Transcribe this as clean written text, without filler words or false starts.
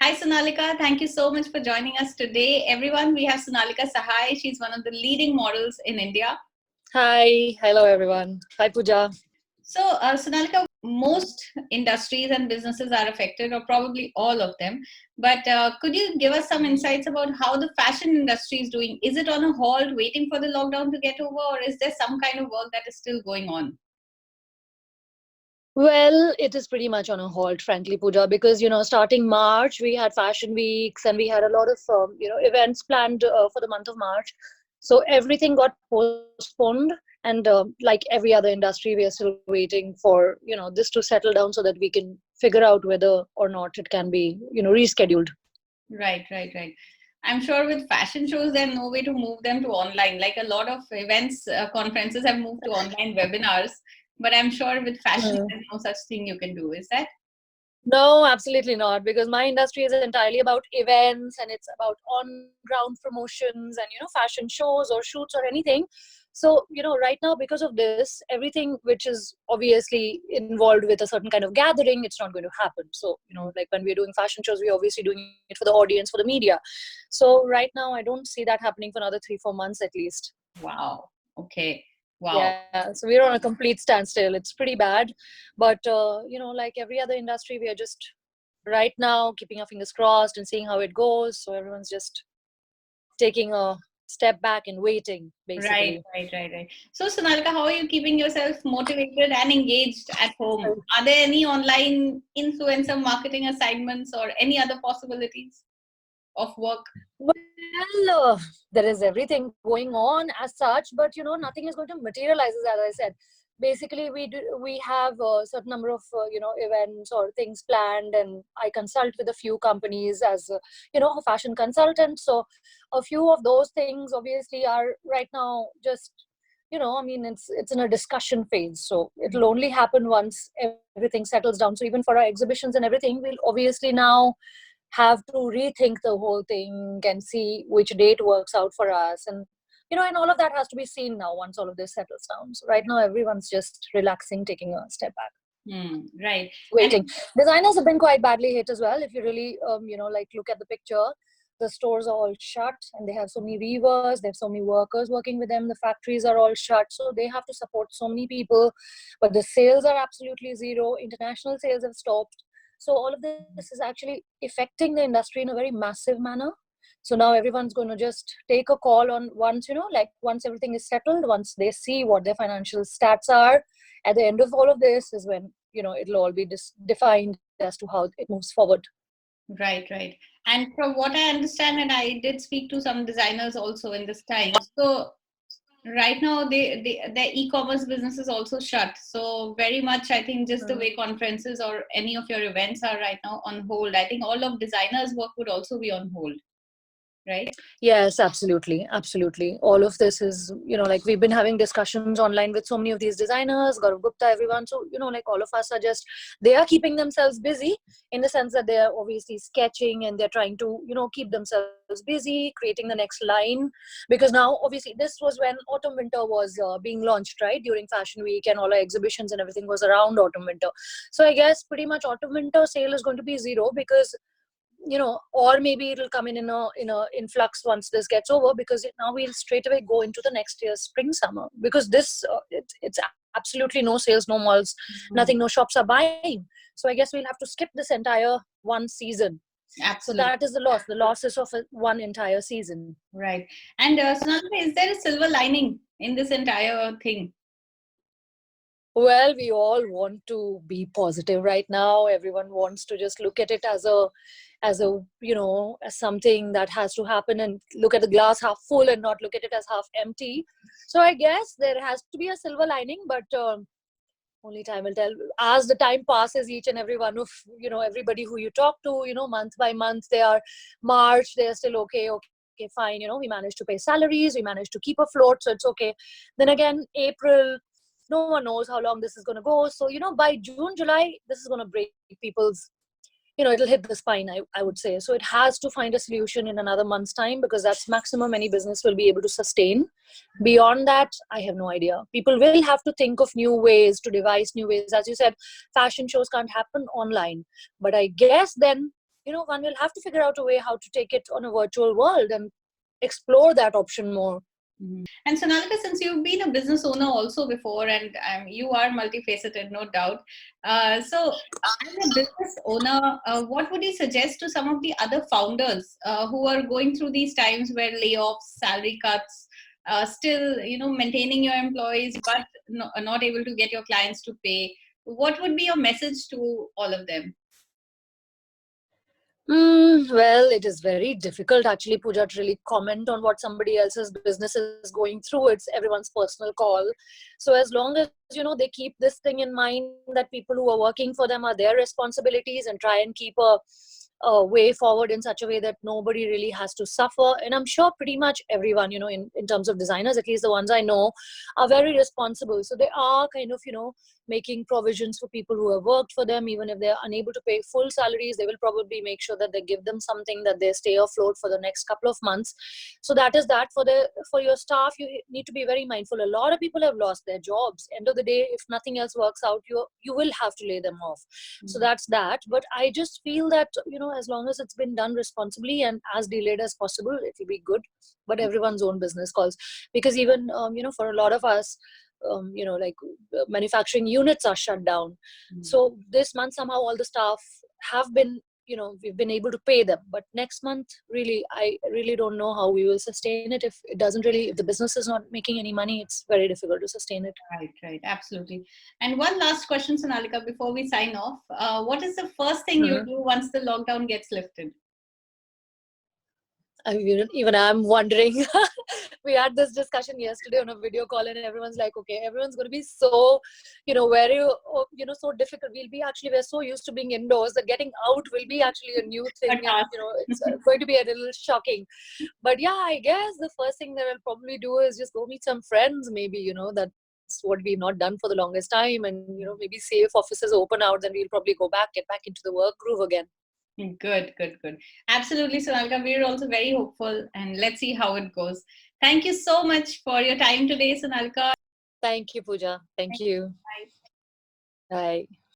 Hi, Sonalika. Thank you so much for joining us today. Everyone, we have Sonalika Sahai. She's one of the leading models in India. Hi, hello everyone. Hi Pooja. So, Sonalika, most industries and businesses are affected, or probably all of them. But could you give us some insights about how the fashion industry is doing? Is it on a hold, waiting for the lockdown to get over, or is there some kind of work that is still going on? Well, it is pretty much on a halt, frankly, Pooja, because starting March we had fashion weeks and we had a lot of events planned for the month of March. So everything got postponed, and like every other industry, we are still waiting for this to settle down so that we can figure out whether or not it can be rescheduled. Right. I'm sure with fashion shows, there's no way to move them to online. Like a lot of events, conferences have moved to online webinars. But I'm sure with fashion, Mm. there's no such thing you can do. Is that? No, absolutely not. Because my industry is entirely about events and it's about on-ground promotions and fashion shows or shoots or anything. So right now because of this, everything which is obviously involved with a certain kind of gathering, it's not going to happen. So like when we're doing fashion shows, we're obviously doing it for the audience, for the media. So right now, I don't see that happening for another 3-4 months at least. Wow. Okay. Wow. Yeah, so we're on a complete standstill. It's pretty bad, but like every other industry, we are just right now keeping our fingers crossed and seeing how it goes. So everyone's just taking a step back and waiting, Right, basically. right, right, right. So, Sonalika, how are you keeping yourself motivated and engaged at home? Are there any online influencer marketing assignments or any other possibilities of work? Well, there is everything going on as such, but nothing is going to materialize, as I said. Basically, we have a certain number of events or things planned, and I consult with a few companies as a fashion consultant. So, a few of those things obviously are right now just I mean it's in a discussion phase. So it'll only happen once everything settles down. So even for our exhibitions and everything, we'll obviously now have to rethink the whole thing and see which date works out for us, and and all of that has to be seen now once all of this settles down. So right now everyone's just relaxing, taking a step back, Right. And waiting. Designers have been quite badly hit as well. If you really like look at the picture, the stores are all shut and they have so many weavers, they have so many workers working with them, the factories are all shut, so they have to support so many people, but the sales are absolutely zero. International sales have stopped. So all of this is actually affecting the industry in a very massive manner. So now everyone's going to just take a call on once like once everything is settled, once they see what their financial stats are at the end of all of this is when it'll all be defined as to how it moves forward. right, right. And from what I understand, and I did speak to some designers also in this time. So right now, their e-commerce business is also shut. So very much, I think, just the Mm. way conferences or any of your events are right now on hold. I think all of designers' work would also be on hold, right? Yes, absolutely. Absolutely. All of this is, like we've been having discussions online with so many of these designers, Gaurav Gupta, everyone. So, like all of us are just, they are keeping themselves busy in the sense that they are obviously sketching and they're trying to, keep themselves busy, creating the next line. Because now, obviously, this was when autumn winter was being launched, right? During Fashion Week, and all our exhibitions and everything was around autumn winter. So, I guess pretty much autumn winter sale is going to be zero because or maybe it'll come in a influx once this gets over, because now we'll straight away go into the next year's spring summer, because this it's absolutely no sales, no malls, nothing, no shops are buying. So I guess we'll have to skip this entire one season. So Absolutely. that is the losses of one entire season. Right. And Sonalika, is there a silver lining in this entire thing? Well, we all want to be positive right now. Everyone wants to just look at it as a as something that has to happen, and look at the glass half full and not look at it as half empty. So I guess there has to be a silver lining, but only time will tell. As the time passes, each and every one of everybody who you talk to, month by month, they are March, they are still okay, fine. We managed to pay salaries, we managed to keep afloat, so it's okay. Then again, April, no one knows how long this is going to go. So by June, July, this is going to break people's, it'll hit the spine, I would say. So it has to find a solution in another month's time, because that's maximum any business will be able to sustain. Beyond that, I have no idea. People will have to think of new ways, to devise new ways. As you said, fashion shows can't happen online, but I guess then one will have to figure out a way how to take it on a virtual world and explore that option more. And Sonalika, since you've been a business owner also before, and you are multifaceted, no doubt. So, as a business owner, what would you suggest to some of the other founders who are going through these times where layoffs, salary cuts, still, maintaining your employees, but not able to get your clients to pay? What would be your message to all of them? Well, it is very difficult actually, Pooja, to really comment on what somebody else's business is going through. It's everyone's personal call. So as long as, they keep this thing in mind that people who are working for them are their responsibilities, and try and keep a way forward in such a way that nobody really has to suffer. And I'm sure pretty much everyone, in terms of designers, at least the ones I know, are very responsible. So they are kind of, making provisions for people who have worked for them. Even if they're unable to pay full salaries, they will probably make sure that they give them something, that they stay afloat for the next couple of months. So that is that. For your staff, you need to be very mindful. A lot of people have lost their jobs. End of the day, if nothing else works out, you will have to lay them off. So that's that. But I just feel that, as long as it's been done responsibly and as delayed as possible, it will be good. But everyone's own business calls. Because even for a lot of us, like manufacturing units are shut down. So this month somehow all the staff have been, we've been able to pay them. But next month, really, I really don't know how we will sustain it. If the business is not making any money, it's very difficult to sustain it. Right, absolutely. And one last question, Sonalika, before we sign off. What is the first thing you do once the lockdown gets lifted? Even I'm wondering. We had this discussion yesterday on a video call, and everyone's like, okay, everyone's going to be so, very, so difficult. We're so used to being indoors that getting out will be actually a new thing. And, it's going to be a little shocking. But yeah, I guess the first thing that I'll probably do is just go meet some friends, maybe, that's what we've not done for the longest time. And, maybe see if offices open out, then we'll probably get back into the work groove again. Good. Absolutely, Sonalika. We're also very hopeful, and let's see how it goes. Thank you so much for your time today, Sonalika. Thank you, Pooja. Thank you. Bye. Bye.